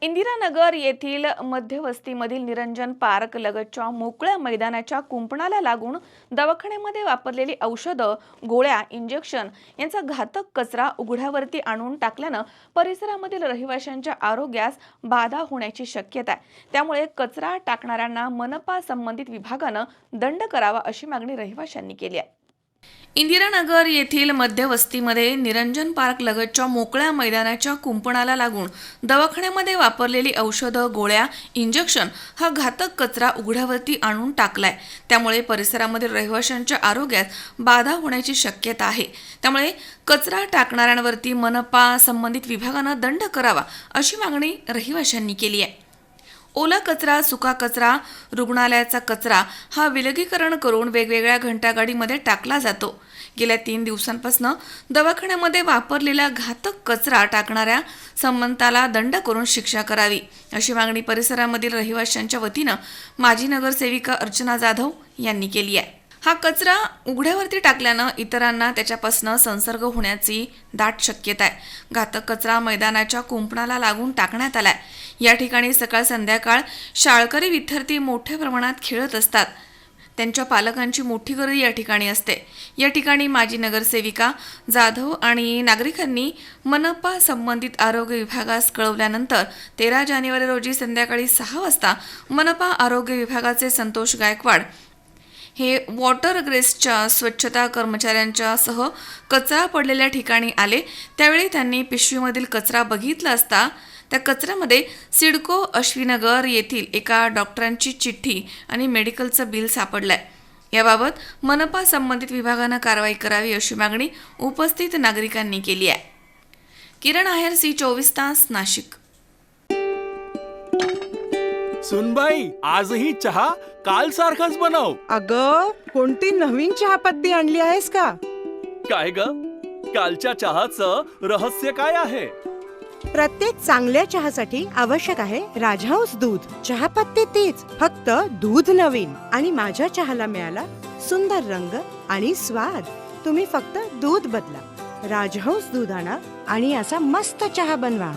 इंदिरानगर येथील मध्यवस्तीमधील निरंजन पार्क लगतच्या मोकळ्या मैदानाच्या कुंपणाला लागून दवाखान्यामध्ये वापरलेली औषधं, गोळ्या, इंजेक्शन यांचा घातक कचरा उघड्यावरती आणून टाकल्यानं परिसरामधील रहिवाशांच्या आरोग्यास बाधा होण्याची शक्यता आहे। त्यामुळे कचरा टाकणाऱ्यांना मनपा संबंधित विभागानं दंड करावा अशी मागणी रहिवाशांनी केली आहे। इंदिरानगर येथील मध्यवस्तीमध्ये निरंजन पार्क लगतच्या मोकळ्या मैदानाच्या कुंपणाला लागून दवाखान्यामध्ये वापरलेली औषधं, गोळ्या, इंजेक्शन हा घातक कचरा उघड्यावरती आणून टाकलाय। त्यामुळे परिसरामधील रहिवाशांच्या आरोग्यात बाधा होण्याची शक्यता आहे। त्यामुळे कचरा टाकणाऱ्यांवरती मनपा संबंधित विभागानं दंड करावा अशी मागणी रहिवाशांनी केली आहे। ओला कचरा, सुका कचरा, रुग्णालयाचा कचरा हा विलगीकरण करून वेगवेगळ्या घंटागाडीमध्ये टाकला जातो। गेल्या 3 दिवसांपासून दवाखान्यामध्ये वापरलेला घातक कचरा टाकणाऱ्या संबंधाला दंड करून शिक्षा करावी अशी मागणी परिसरामधील रहिवाशांच्या वतीनं माजी नगरसेविका अर्चना जाधव यांनी केली आहे। हा कचरा उघड्यावरती टाकल्यानं इतरांना त्याच्यापासून संसर्ग होण्याची दाट शक्यता आहे। घातक कचरा मैदानाच्या कुंपणाला लागून टाकण्यात आलाय। या ठिकाणी सकाळ संध्याकाळ शाळकरी विद्यार्थी मोठ्या प्रमाणात खेळत असतात। त्यांच्या पालकांची मोठी गर्दी या ठिकाणी असते। या ठिकाणी माजी नगरसेविका जाधव आणि नागरिकांनी मनपा संबंधित आरोग्य विभागास कळवल्यानंतर 13 जानेवारी रोजी संध्याकाळी 6 वाजता मनपा आरोग्य विभागाचे संतोष गायकवाड हे वॉटर ग्रेसच्या स्वच्छता कर्मचाऱ्यांच्या सह कचरा पडलेल्या ठिकाणी आले। त्यावेळी त्यांनी पिशवीमधील कचरा बघितला असता त्या कचऱ्यामध्ये सिडको अश्विनगर येथील एका डॉक्टरांची चिठ्ठी आणि मेडिकलचं बिल सापडलंय। याबाबत मनपा संबंधित विभागानं कारवाई करावी अशी मागणी उपस्थित नागरिकांनी केली आहे। किरण आहेर, C24 तास, नाशिक। सुनबाई, आजही चहा काल सारखाच बनव। अगं, कोणती नवीन चहापत्ती आणली आहेस का? काय ग, कालच्या चहाचं रहस्य काय आहे? प्रत्येक चांगल्या चहासाठी आवश्यक आहे राजहंस दूध। चहापत्ती तीच, फक्त दूध नवीन। आणि माझ्या चहाला मिळाला सुंदर रंग आणि स्वाद। तुम्ही फक्त दूध बदला, राजहंस दूध आणा आणि असा मस्त चहा बनवा।